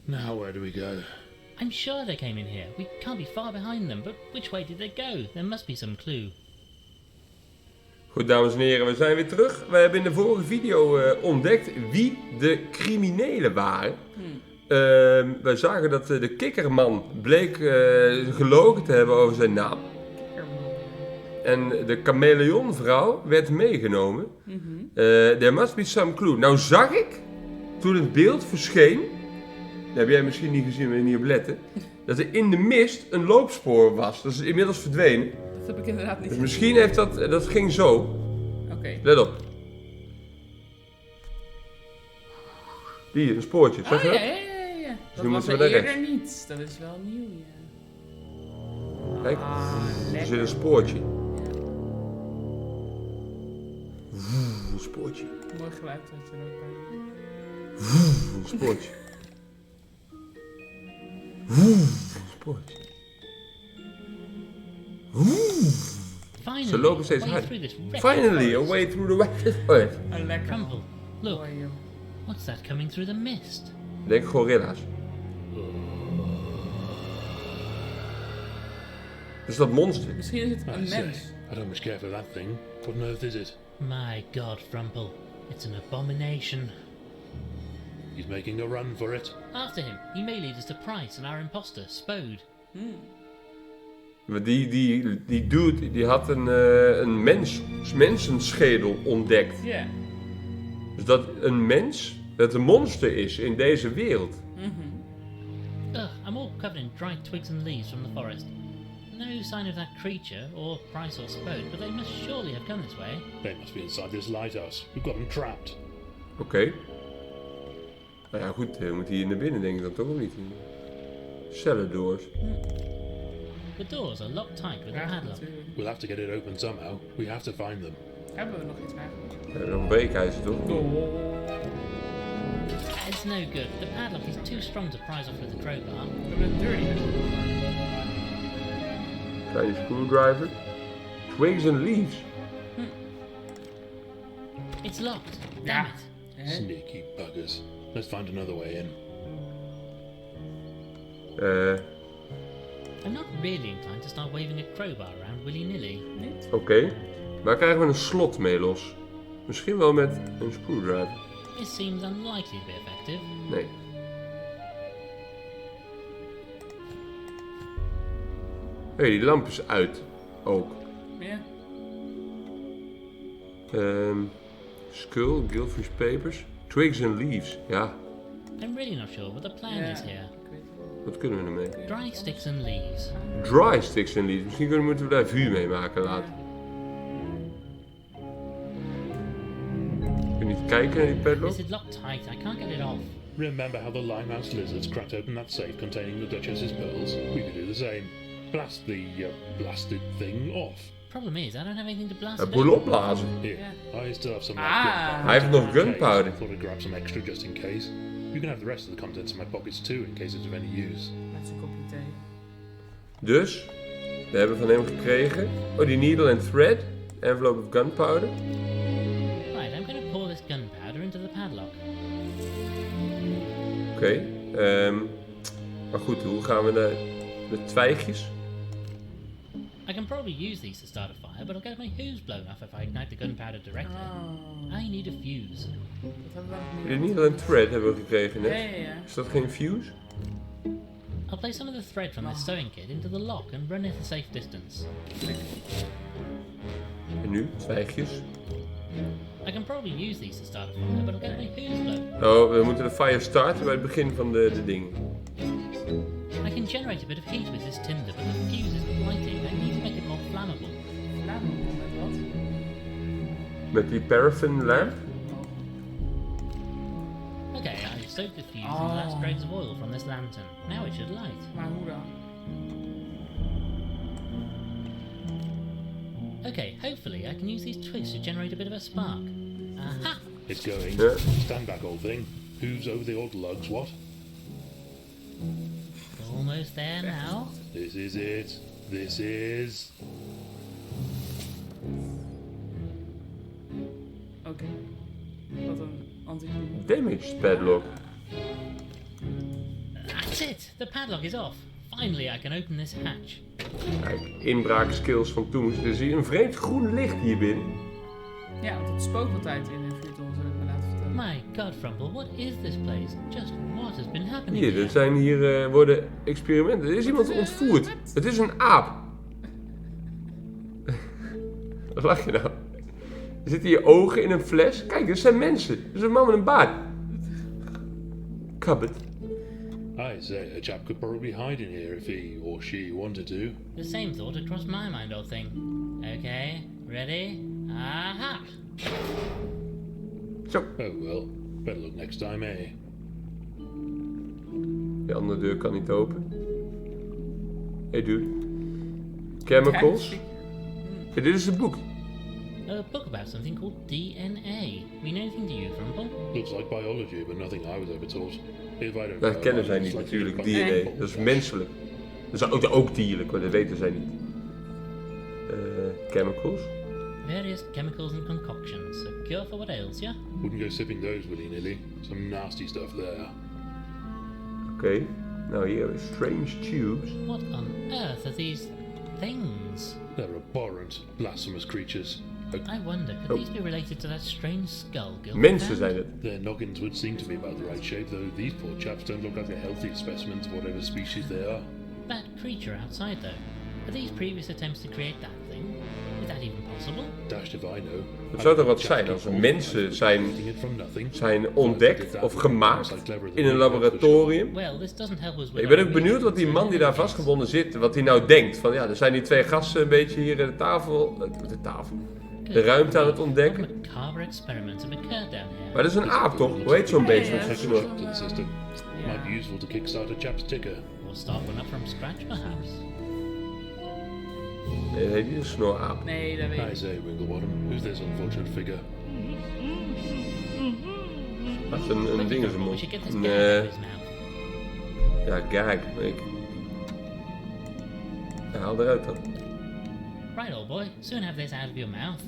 Now where do we go? I'm sure they came in here. We can't be far behind them, but which way did they go? There must be some clue. Goed, dames en heren, we zijn weer terug. We hebben in de vorige video ontdekt wie de criminelen waren. Wij zagen dat de kikkerman bleek gelogen te hebben over zijn naam. En de chameleonvrouw werd meegenomen. There must be some clue. Nou zag ik, toen het beeld verscheen, dat heb jij misschien niet gezien, maar je niet op letten, dat er in de mist een loopspoor was. Dat is inmiddels verdwenen. Dat heb ik inderdaad niet Dus gezien. misschien heeft dat ging zo. Oké. Let op. Hier, een spoortje, zag je dat? Ja. Dat nu was moeten we er naar eerder niet. Dat is wel nieuw, ja. Kijk, er Lekker. zit een spoortje. Een spoortje. Mooi geluid dat je er ook bij. Een spoortje. Een spoortje. Finally, Ze lopen steeds a way hard. through this wretched Finally, a forest. way through the wet forest. Lekker. Crumple, look, Mooi, joh. what's that coming through the mist? Denk gorilla's. Is dat monster? Misschien is het I een say, mens. I don't much care for that thing. What on earth is it? My God, Frumple, it's an abomination. He's making a run for it. After him, he may lead us to Price and our imposter, Spode. Maar die dude, die had een mensenschedel ontdekt. Ja. Dus dat een mens, dat een monster is in deze wereld. Ugh, I'm all covered in dried twigs and leaves from the forest. No sign of that creature, or Price or Spode, but they must surely have come this way. They must be inside this lighthouse. We've got them trapped. Oké. Nou ja, goed, we moeten hier naar binnen, denk ik dan toch of niet? Cellar doors. The doors are locked tight with a Ja, padlock. natuurlijk. We'll have to get it open somehow. We have to find them. Hebben we nog iets eigenlijk? Nog een breekijzer toch? It's no good. The padlock is too strong to prise off with a crowbar. We hebben een deur niet. Kleine screwdriver. Twigs and leaves. It's locked. Damn Ja. it. Hè? Sneaky buggers. Let's find another way in. I'm not really inclined to start waving a crowbar around willy-nilly. Niet? Oké. Waar krijgen we een slot mee los? Misschien wel met een screwdriver. This seems unlikely to be effective. Nee. Hé, die lamp is uit. Ook. Ja. Skull, Gilfrey's papers. Twigs and leaves. Ja, I'm really not sure what the plan Ja, is here. ik weet het. wat kunnen we ermee? Dry sticks and leaves. Dry sticks and leaves. Misschien moeten we daar vuur mee maken later. Kun je niet kijken naar die padlock? This is locked tight. I can't get it off. Remember how the limehouse lizards cracked open that safe containing the Duchess's pearls? We could do the same. Blast the blasted thing off. Problem is, I don't have anything to blast Een it boel open. opblazen. Here, I still have some Ah. gunpowder. Hij heeft nog In case. gunpowder. I thought I'd grab some extra just in case. You can have the rest of the contents of my pockets too, in case it's of any use. Met zijn kopje thee. Dus, we hebben van hem gekregen. Oh, die needle and thread. Envelope of gunpowder. Right, I'm going to pour this gunpowder into the padlock. Oké. Maar goed, hoe gaan we naar de twijgjes? I can probably use these to start a fire, but I'll get my hose blown off if I ignite the gunpowder directly. Oh. I need a fuse. Dat hebben we nog De niet. needle and thread hebben we gekregen net. Ja. Is dat geen fuse? I'll place some of the thread from this sewing kit into the lock and run it a safe distance. En nu, twijgjes. I can probably use these to start a fire, but I'll get my hose blown. Oh, we moeten de fire starten bij het begin van de ding. I can generate a bit of heat with this tinder, but the fuse isn't lighting. I need to make it more flammable. Laat me met wat? Met die paraffin lamp. Okay, I've soaked the fuse in the last dregs of oil from this lantern. Now it should light. Maar hoe dan? Okay, hopefully I can use these twigs to generate a bit of a spark. Aha! It's going. Yeah. Stand back, old thing. Who's over the old lugs, what? Almost there now. This is it. This is... Oké. Wat een anti. Damaged padlock. That's it! The padlock is off. Finally, I can open this hatch. Kijk, inbraakskills van toen. Er is hier een vreemd groen licht hier binnen. Ja, want het spookt altijd in een vuurtoren, zal ik me laten vertellen. My god, Frumple, what is this place? Just what has been happening Hier, here? er zijn hier worden experimenten. Er is iemand ontvoerd. Het is een aap. Wat lach je nou? Er zitten hier ogen in een fles. Kijk, er zijn mensen. Er is een man met een baard. Cupboard. I say, a chap could probably hide in here if he or she wanted to. The same thought had crossed my mind, old thing. Okay, ready? Aha! Zo. Oh well, better look next time, eh? De andere deur kan niet open. Hey dude. Chemicals. Hey, dit is een boek. A book about something called DNA. Mean anything to you, Frumple? Looks like biology, but nothing I was ever taught. If I don't Dat know, kennen I zij just niet like to natuurlijk, get DNA. back- Dat is menselijk. Dat is ook dierlijk, maar dat weten zij niet. Chemicals. Various chemicals and concoctions. A cure for what ails ya? Wouldn't go sipping those willy-nilly. Some nasty stuff there. Oké. Nou, hier hebben we strange tubes. What on earth are these things? They're abhorrent, blasphemous creatures. I wonder, could these be related to that strange skull Gilfrey Mensen found? zijn het. Their noggins would seem to be about the right shape, though these poor chaps don't look like the healthiest specimens of whatever species they are. That creature outside, though. Are these previous attempts to create that thing? Is that even possible? Dashed if I know. Het zou toch wat zijn als er mensen zijn ontdekt of gemaakt in een laboratorium. Well, this doesn't help us with Ik ben our ook benieuwd wat die man die daar vastgebonden zit, wat hij nou denkt. Van ja, er zijn die twee gasten een beetje hier de ruimte aan het ontdekken. What macabre experiments have occurred down here? Maar dat is een aap toch? Hoe heet zo'n beest met zo'n snor? System. Might be useful to kickstart a chap's ticker. Or start one up from scratch, perhaps? Nee, heet niet een snoraap. Nee, dat weet I ik. say, Winklebottom, who's this unfortunate figure? Dat is een ding in zijn We mond. should get this Een, guy out of his mouth. ja, gag. Ja, haal eruit dan. Right, old boy. Soon have this out of your mouth.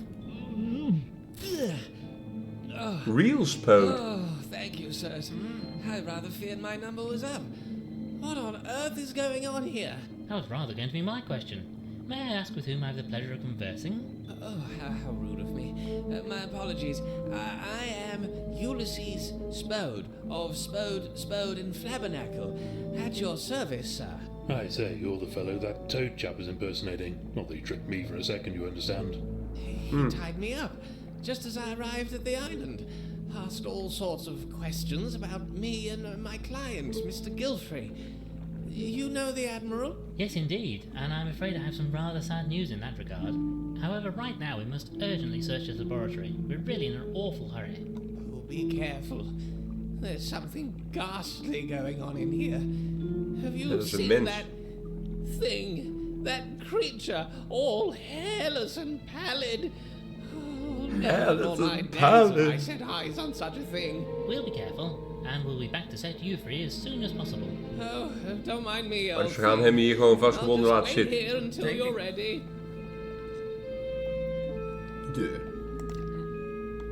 Real spode. Oh, thank you, sirs. I rather feared my number was up. What on earth is going on here? That was rather going to be my question. May I ask with whom I have the pleasure of conversing? Oh, how rude of me. My apologies. I am Ulysses Spode of Spode and Flabbernacle. At your service, sir. I say, you're the fellow that toad chap is impersonating. Not that he tricked me for a second, you understand. He tied me up just as I arrived at the island. Asked all sorts of questions about me and my client, Mr. Gilfrey. You know the Admiral? Yes, indeed, and I'm afraid I have some rather sad news in that regard. However, right now we must urgently search his laboratory. We're really in an awful hurry. Oh, be careful. There's something ghastly going on in here. Have you Dat is een seen mens. that thing? That creature, all hairless and pallid? Oh, never Hairless thought and I'd dance pallid. if I set eyes on such a thing. We'll be careful, and we'll be back to set you free as soon as possible. Oh, don't mind me, Maar old ze gaan friend. hem hier gewoon I'll vastgebonden just laten wait zitten. here until Denk you're ik. ready. Deur.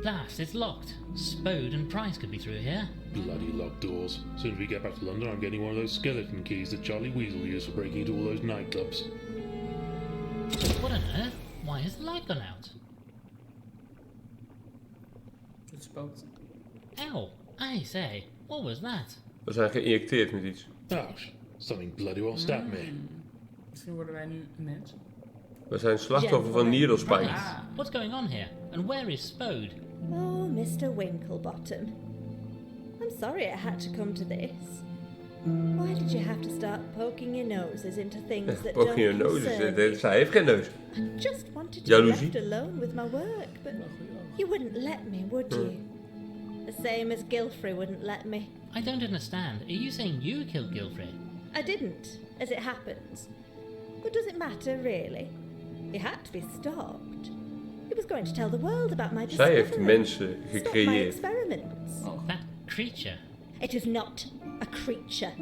Blast, it's locked. Spode and Price could be through here. Bloody locked doors. As soon as we get back to London, I'm getting one of those skeleton keys that Charlie Weasel used for breaking into all those nightclubs. What on earth? Why has the light gone out? Het spookt. Ow! I say, what was that? We zijn geïnjecteerd met iets. Ouch. Something bloody well stabbed me. Misschien worden wij nu een mens. We zijn slachtoffer van needle spikes. Price, what's going on here? And where is Spode? Oh, Mr. Winklebottom. I'm sorry it had to come to this. Why did you have to start poking your noses into things that Poking your don't noses. concern you? Zij heeft geen neus. I just wanted to Jaloezie. be left alone with my work, but you wouldn't let me, would you? The same as Gilfrey wouldn't let me. I don't understand. Are you saying you killed Gilfrey? I didn't, as it happens. But does it matter, really? He had to be stopped. He was going to tell the world about my Zij heeft discovery. mensen Stop my gecreëerd. experiments. That creature. It is not a creature.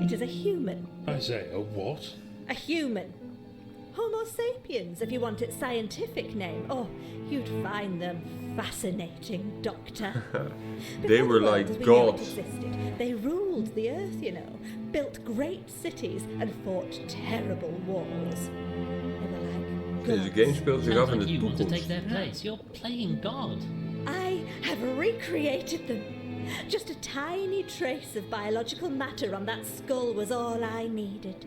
It is a human. I say, a what? A human. Homo sapiens, if you want its scientific name. Oh, you'd find them fascinating, Doctor. They Before were the world like as we knew it gods. existed, They ruled the earth, you know, built great cities and fought terrible wars. They were like Deze gods. game speelt zich af Sounds in like de you want to take toekomst. their place. You're playing God. I have recreated them. Just a tiny trace of biological matter on that skull was all I needed.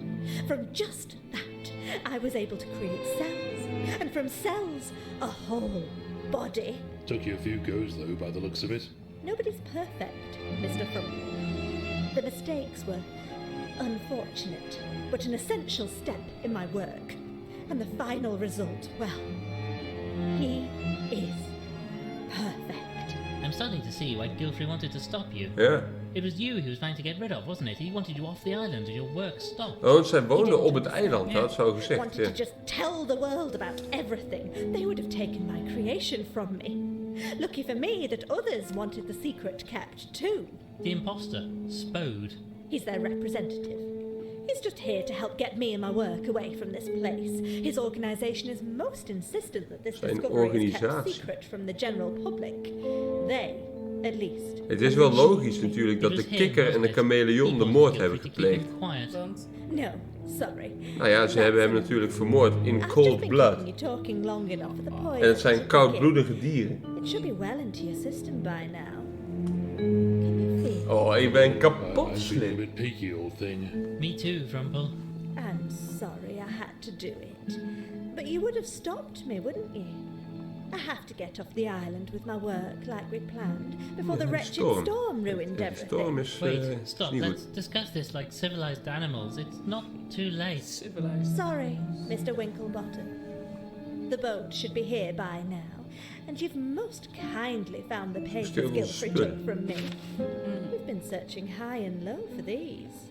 From just that, I was able to create cells. And from cells, a whole body. Took you a few goes, though, by the looks of it. Nobody's perfect, Mr. Frump. The mistakes were unfortunate, but an essential step in my work. And the final result, well, he is perfect. I'm starting to see why Gilfrey wanted to stop you. Ja. It was you he was trying to get rid of, wasn't it? He wanted you off the island and your work stopped. Want zij woonden op het eiland, dat had ze al gezegd. Wanted Ja. to just tell the world about everything. They would have taken my creation from me. Lucky for me that others wanted the secret kept too. The imposter, Spode. He's their representative. He's just here to help get me and my work away from this place. His organisation is most insistent that this Zijn discovery is kept organisatie. secret from the general public. They, at least. Het is wel logisch natuurlijk dat de kikker en de chameleon de moord hebben gepleegd. Want No, sorry. Nou ja, ze hebben hem natuurlijk vermoord in I've just cold been blood. keeping you talking long enough for the poison En het zijn to koudbloedige dieren. kick. It should be well into your system by now. Can you feel? Oh, ik ben I'm kapot being a slim. bit peaky, old thing. Me too, Frumple. I'm sorry I had to do it. But you would have stopped me, wouldn't you? I have to get off the island with my work like we planned before the Ja, wretched storm. storm ruined De everything. storm is, Wait, is stop. niet Let's goed. discuss this like civilized animals. It's not too late. civilized. Sorry, Mr. Winklebottom. The boat should be here by now, and you've most kindly found the papers Still Gilfrey stood. took from me. We've been searching high and low for these.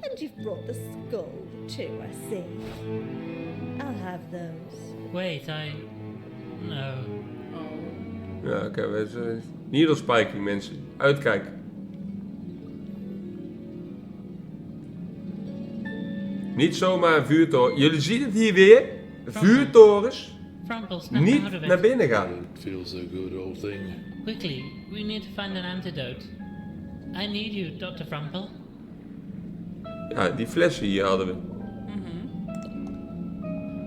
And you've brought the skull too, I see. I'll have those. Wait, No. Oh. Ja, oké. We zijn needle spiking, mensen. Uitkijken. Niet zomaar een vuurtoren. Jullie zien het hier weer. Vuurtorens. Frumple, snap out Niet of it. naar binnen gaan. Don't feel so good, old thing. Quickly, we need to find an antidote. I need you, Dr. Frumple. Ja, die flessen hier hadden we.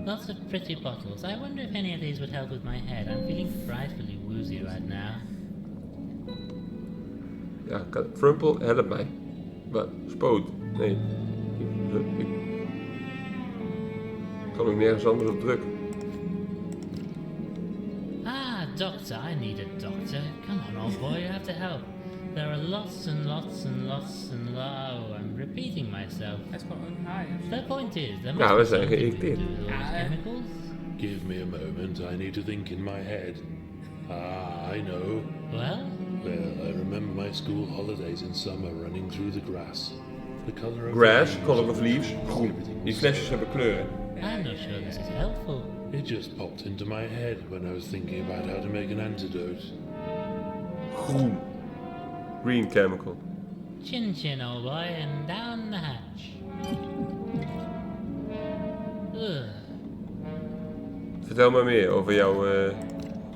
Lots of pretty bottles. I wonder if any of these would help with my head. I'm feeling frightfully woozy right now. Ja, Frumple, help mij. Wat? Spoot? Nee. Ik kan ook nergens anders op drukken. Ah, doctor, I need a doctor. Come on, old boy, you have to help. There are lots and lots and lots and oh, I'm repeating myself. Hij is gewoon high. The point is, there Nou, we must be zijn something we can geïrriteerd. do with all these Ja, chemicals. Give me a moment, I need to think in my head. Ah, I know. Well, Well, I remember my school holidays in summer running through the grass. The colour of Grass, the leaves, color of leaves, groen. everything Die was flesjes hebben kleuren. I'm not sure this is helpful. It just popped into my head when I was thinking about how to make an antidote. Groen. Green chemical. Chin chin, old boy, and down the hatch. Ugh. Vertel maar meer over jouw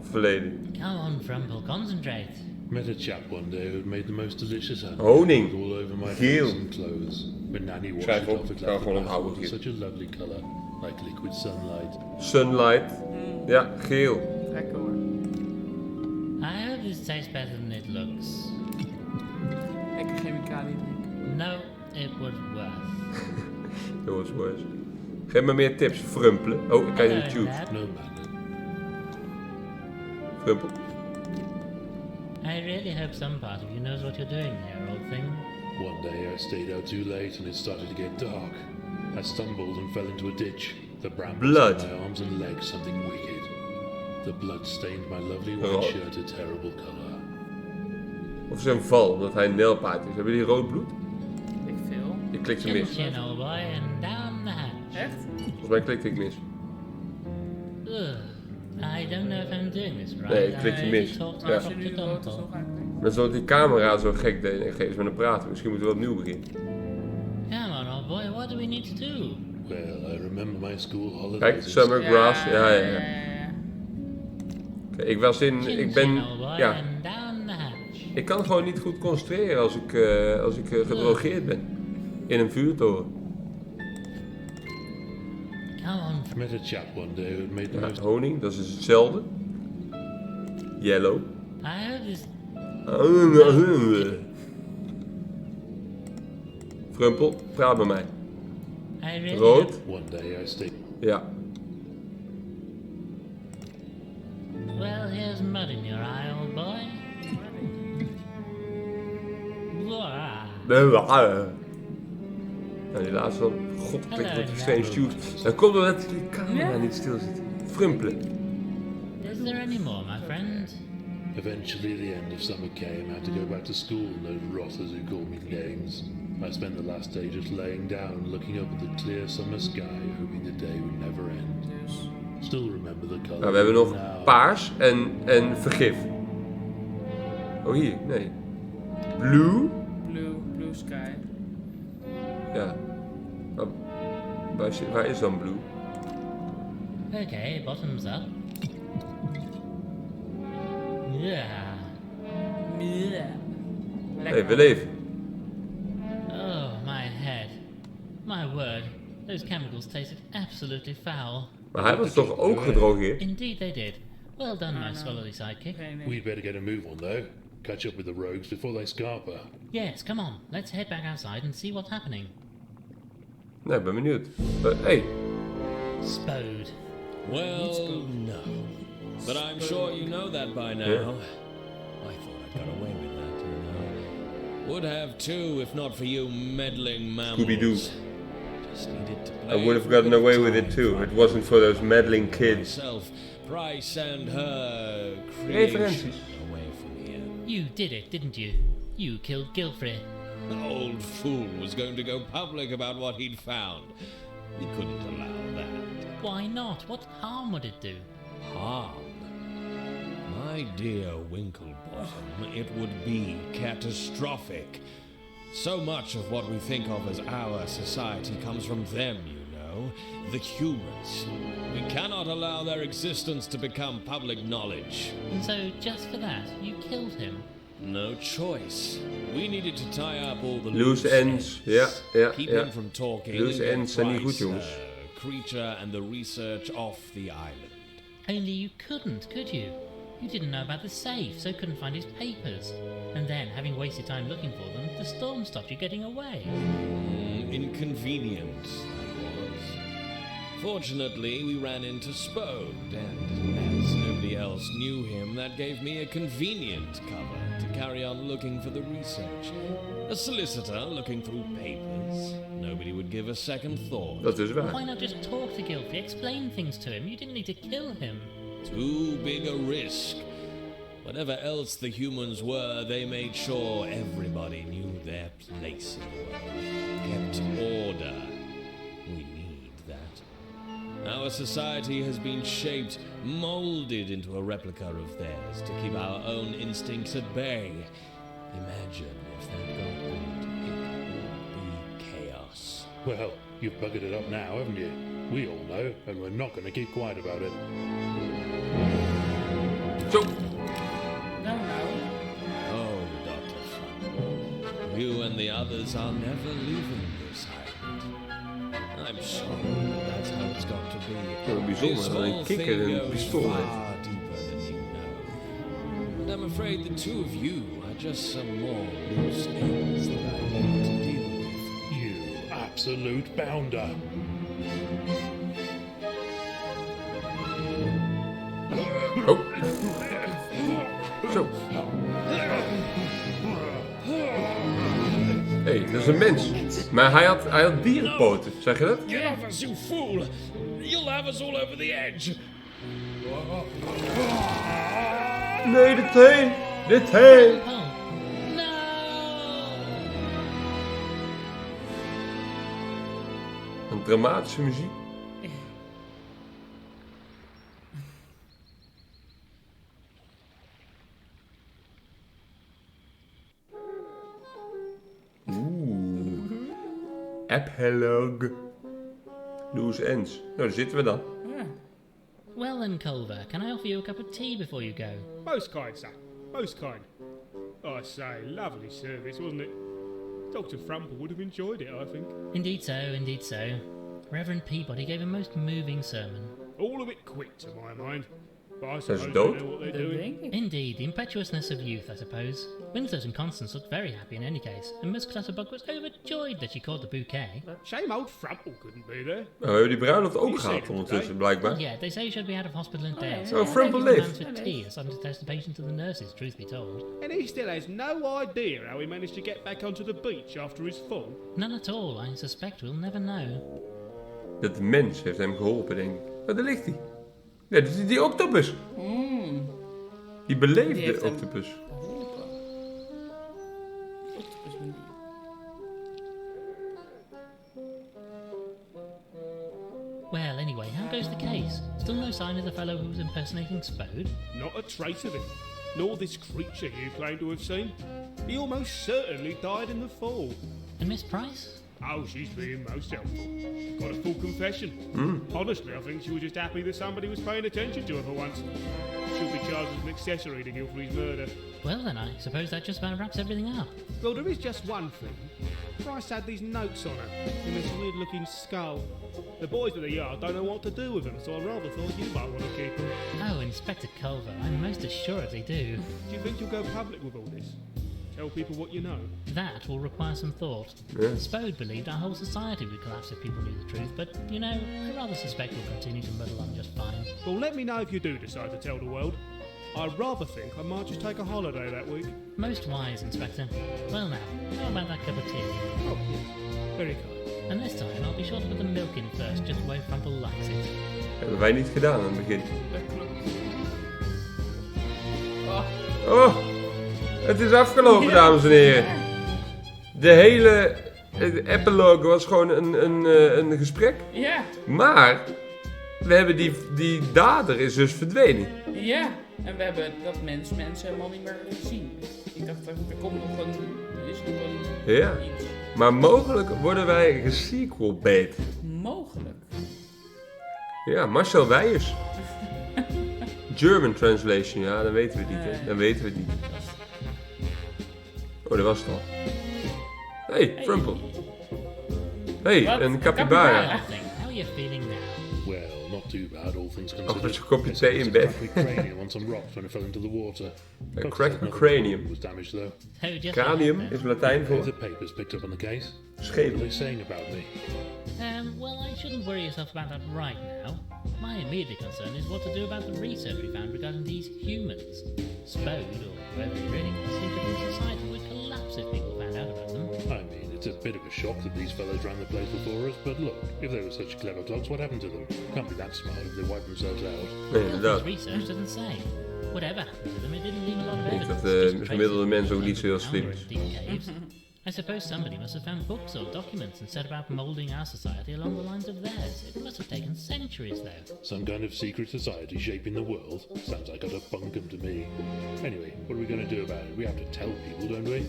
verleden. Come on, Frumple, concentrate. Met a chap one day who had made the most delicious honey. Honing. All over my Geel. face and clothes. When Nanny washed Schrijf it op, off, it ik ga left the gewoon glass onthouden with hier. such a lovely colour, like liquid sunlight. Sunlight. Ja, geel. Lekker hoor. I hope this tastes better than it looks. Lekker chemicaliën drinken. No, it was worse. Dat was worse. Geef me meer tips, Frumpelen. Oh, ik kijk in de tube. Lab. No man. Frumpel. I really hope some part of you knows what you're doing here, old thing. One day I stayed out too late and it started to get dark. I stumbled and fell into a ditch. The brambles Blood. on my arms and legs, something wicked. The blood stained my lovely Rood. white shirt a terrible colour. Of is een val, omdat hij een nijlpaard is. Hebben die rood bloed? Ik veel. Ik klikte Chin mis. chin, old boy, and down the hatch. Echt? Volgens mij klikte ik mis. Ugh. I don't know if I'm doing this right. Nee, ik klikte I mis. talked Ja. Als to je nu Dr. de rood is Dumple. nog aanklikt. Net zoals die camera zo gek deed en geef eens met een praten. Misschien moeten we opnieuw beginnen. Come on, old boy, what do we need to do? Well, I remember my school holidays. Kijk, in summer grass. Ja, ja, ja. ja. Oké, ik was in, Chin ik ben, chin, old boy, ja, and down the hatch. Ik kan gewoon niet goed concentreren als ik gedrogeerd ben. In een vuurtoren. Come on. I met a chap one day who made the Ja, most. honing, dat is dus hetzelfde. Yellow. I hope this. Frumpel, praat met mij. I really. Rood. One day I stayed. Ja. Well, here's mud in your eye, old boy. Blah. Nou, die laatste dan. God, klinkt wat extreem shoes. Dat komt doordat die camera niet stil zit. Frumpelen. Is there any more, my friend? Eventually, the end of summer came. I had to go back to school, and those rotters who called me names. I spent the last day just laying down, looking up at the clear summer sky, hoping the day would never end. Still remember the color. Nou, we hebben nog now. paars en vergif. Oh, hier, nee. Blue. Blue sky. Ja. Waar is dan blue? Okay, bottoms up. Yeah. Yeah. Nee, we leven. Oh, my head. My word. Those chemicals tasted absolutely foul. Maar hij was toch ook gedrogeerd? Indeed they did. Well done, my scholarly sidekick. Nee. We'd better get a move on, though. Catch up with the rogues before they scarper. Yes, come on. Let's head back outside and see what's happening. Nee, ik ben benieuwd. Hey, Spode. Well, no. But I'm sure you know that by now. Yeah. I thought I'd got away with that, you know. Would have too, if not for you meddling mammals. Scooby-Doo. Just needed to I play would have for a gotten bit of away with time it too. for It wasn't for those meddling kids. myself, Price and her creation Referenties. away from here. You did it, didn't you? You killed Gilfrey. The old fool was going to go public about what he'd found. We couldn't allow that. Why not? What harm would it do? Harm? My dear Winklebottom, it would be catastrophic. So much of what we think of as our society comes from them, you know, the humans. We cannot allow their existence to become public knowledge. And so, just for that, you killed him. No choice. We needed to tie up all the Loose ends. Ja, ja, Keep ja. him from talking. Loose and get ends zijn niet goed, Price, jongens. Creature and the research off the island. Only you couldn't, could you? You didn't know about the safe, so couldn't find his papers. And then, having wasted time looking for them, the storm stopped you getting away. Inconvenient, that was. Fortunately, we ran into Spode, and as nobody else knew him, that gave me a convenient cover to carry on looking for the research. A solicitor looking through papers. Nobody would give a second thought. Dat is waar. Why not just talk to Gilfrey, explain things to him? You didn't need to kill him. Too big a risk. Whatever else the humans were, they made sure everybody knew their place in the world. Kept order. We need that. Our society has been shaped, molded into a replica of theirs to keep our own instincts at bay. Imagine if that got good. It would be chaos. Well, you've buggered it up now, haven't you? We all know, and we're not going to keep quiet about it. Zo. Nou. Oh, Dr. Fun. You and the others are never leaving this island. I'm sure that's how it's got to be. Zo bijzonder This dat een whole kikker thing een goes pistool heeft. far deeper than you know. And I'm afraid the two of you are just some more loose ends that I need to deal with. You absolute bounder. Oh. Zo. Hé, dat is een mens. Maar hij had dierenpoten, zeg je dat? Get off us, you fool! You'll have us all over the edge. Nee, de teen! De teen! Oh, no! Een dramatische muziek. Epilogue. Loose ends. Nou, daar zitten we dan. Well then, Culver, can I offer you a cup of tea before you go? Most kind, sir. Most kind. I say, lovely service, wasn't it? Dr. Frumple would have enjoyed it, I think. Indeed so, indeed so. Reverend Peabody gave a most moving sermon. All a bit quick to my mind. But I That's suppose they dope. know what they're Dat doing. denk ik. Indeed, the impetuousness of youth, I suppose. Winslet and Constance looked very happy in any case, and Miss Clutterbug was overjoyed that she caught the bouquet. Shame old Frumple couldn't be there. Nou, we hebben die bruiloft ook You gehad said ondertussen, it, blijkbaar. Yeah, they say you should be out of hospital in Oh, yeah. days. Oh, Frumple Maybe lived. demands for tea or something to test the patient to the nurses, truth be told. And he still has no idea how he managed to get back onto the beach after his fall. None at all, I suspect we'll never know. Dat mens heeft hem geholpen, denk ik. Oh, daar ligt hij. Ja, die octopus. Die beleefde Die heeft hem octopus. geholpen. Octopus manier. Well, anyway, how goes the case? Still no sign of the fellow who was impersonating Spode? Not a trace of him. Nor this creature you claim to have seen. He almost certainly died in the fall. And Miss Price? Oh, she's being most helpful. Got a full confession. Honestly, I think she was just happy that somebody was paying attention to her for once. She'll be charged as an accessory to Gilfrey's murder. Well then, I suppose that just about wraps everything up. Well, there is just one thing. Price had these notes on her, in this weird-looking skull. The boys at the yard don't know what to do with them, so I rather thought you might want to keep them. Oh, Inspector Culver, I most assuredly do. Do you think you'll go public with all this? Tell people what you know? That will require some thought. Yeah. Spode believed our whole society would collapse if people knew the truth, but, you know, I rather suspect we'll continue to muddle on just fine. Well, let me know if you do decide to tell the world. I rather think I might just take a holiday that week. Most wise, Inspector. Well now, how about that cup of tea? Oh, yes. Very kind. And this time I'll be sure to put the milk in first, just the way Frumple likes it. Hebben wij niet gedaan aan het begin. Dat klopt. Oh, Oh, het is afgelopen, dames en heren. De hele epilogue was gewoon een gesprek. ja. Maar, we hebben die dader is dus verdwenen. Ja. En we hebben dat mensen helemaal niet meer gezien. Ik dacht, er komt nog een... Er is nog een... Ja. Iets. Maar mogelijk worden wij gesequelbait. Mogelijk. Ja, Marcel Weijers. German translation, ja, dan weten we het niet, hè. Dan weten we het niet. Oh, dat was het al. Hey, Frumple. Hey, Wat? een Een capybara. capybara. Nothing. How are you feeling now? Well, not too bad, all things Oh, considered. met zijn kopje Guess thee it was in a bed. cracked cranium on some rocks when it fell into the water. A cracked cranium. Was damaged though. So just Cranium what is happened? Latijn Have voor the papers picked up on the case? What are schedel. they saying about me? Well, I shouldn't worry yourself about that right now. My immediate concern is what to do about the research we found regarding these humans. Spode, or whoever he really was, seemed to think society would collapse if people found out about them. I mean, it's a bit of a shock that these fellows ran the place before us, but look, if they were such clever clogs, what happened to them? Can't be that smart if they wiped themselves out. Nee, Well, inderdaad. his research doesn't say. Whatever happened to them, it didn't leave a lot of Ik denk evidence. dat de just gemiddelde traces mens ook of niet zo heel underground slim or is. deep caves. I suppose somebody must have found books or documents and set about moulding our society along the lines of theirs. It must have taken centuries, though. Some kind of secret society shaping the world? Sounds like utter bunkum to me. Anyway, what are we going to do about it? We have to tell people, don't we?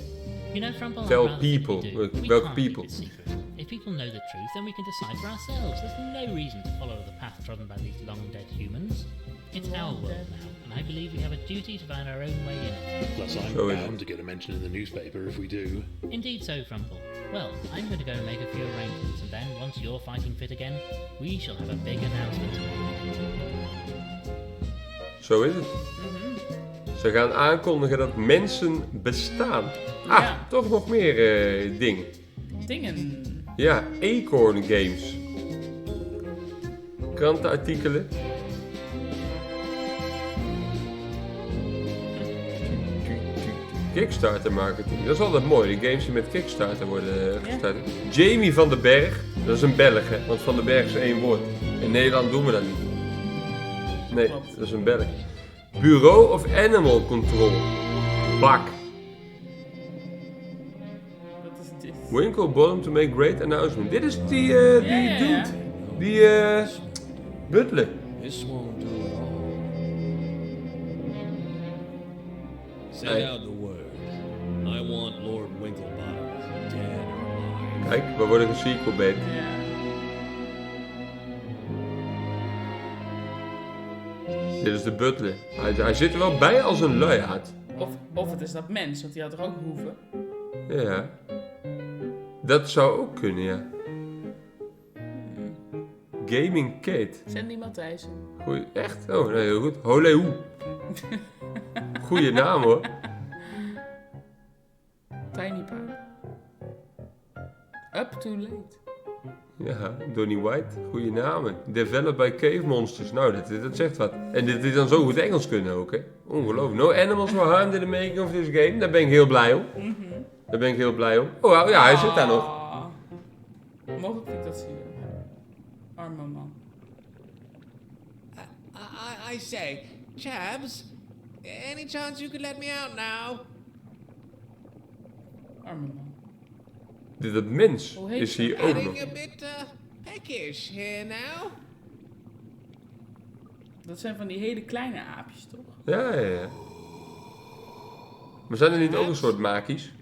You know, Frumple, I'd Tell rather think people. we do. We Welke can't keep people? it secret. If people know the truth, then we can decide for ourselves. There's no reason to follow the path trodden by these long-dead humans. It's our world now, and I believe we have a duty to find our own way in it. Plus, I'm So is bound to get a mention in the newspaper if we do. Indeed so, Frumple. Well, I'm going to go and make a few arrangements, and then, once you're fighting fit again, we shall have a big announcement to make. Zo is het. Ze gaan aankondigen dat mensen bestaan. Ah, Ja. toch nog meer dingen. Dingen. Ja, Acorn Games. Krantenartikelen. Kickstarter marketing. Dat is altijd mooi, de games die met Kickstarter worden gestart. Jamie van den Berg, dat is een Belg, hè, want Van den Berg is één woord. In Nederland doen we dat niet. Nee, dat is een Belg. Bureau of Animal Control. Bak. Wat is dit? Winklebottom to make great announcement. Dit is die ja, dude. ja. Die butler. This won't do at all. Send Hey. out the word. I want Lord Winklebottom dead or alive. Kijk, we worden gesequelbait. Ja. Dit is de butler. Hij zit er wel bij als een luiaard. Of het is dat mens, want die had er ook hoeven. Ja. Dat zou ook kunnen, ja. Gaming Kate. Sandy Matthijssen. Goeie, echt? Oh, nee, heel goed. Holehoe. Goeie naam, hoor. Tiny Pie. Up Too Late. Ja, Donnie White. Goeie namen. Developed by Cave Monsters. Nou, dat zegt wat. En dit is dan zo goed Engels kunnen ook, hè. Ongelooflijk. No animals were harmed in the making of this game. Daar ben ik heel blij om. Daar ben ik heel blij om. Oh, ja, hij zit daar nog. Mogelijk vind ik dat zien. Arme man. I say, Chabs, any chance you could let me out now? Arme man. Dat mens Hoe heet is ze? hier ook nog. Getting a bit peckish here now. Dat zijn van die hele kleine aapjes, toch? Ja. Maar zijn er niet ook een soort makies?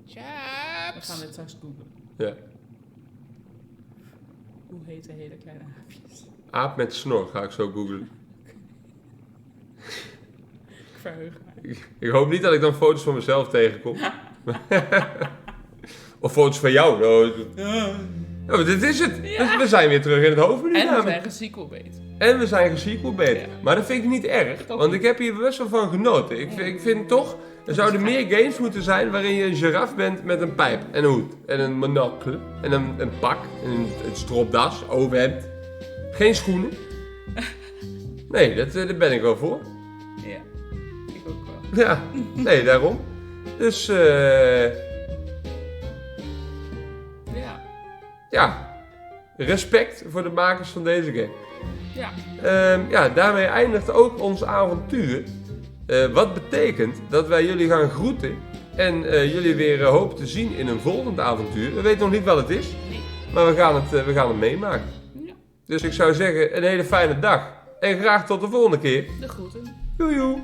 We Chabs! gaan dit straks googlen. Ja. Hoe heet de hele kleine aapjes? Aap met snor ga ik zo googlen. Ik verheug me. Ik hoop niet dat ik dan foto's van mezelf tegenkom. Of foto's van jou. Oh, dit is het. Ja. We zijn weer terug in het hoofdmenu. En we namelijk. zijn gesequelbait. En we zijn gesequelbait. Ja. Maar dat vind ik niet erg. ook Want niet. ik heb hier best wel van genoten. Ik vind toch... Er zouden meer games moeten zijn waarin je een giraf bent met een pijp en een hoed. En een monocle. En een pak. En een stropdas. Overhemd. Geen schoenen. Nee, daar ben ik wel voor. Ja, ik ook wel. Ja, nee, daarom. Dus, ja. Respect voor de makers van deze game. Ja. Daarmee eindigt ook ons avontuur. Wat betekent dat wij jullie gaan groeten. En jullie weer hopen te zien in een volgend avontuur. We weten nog niet wat het is. Maar we gaan het meemaken. Ja. Dus ik zou zeggen, een hele fijne dag. En graag tot de volgende keer. De groeten. Joejoe.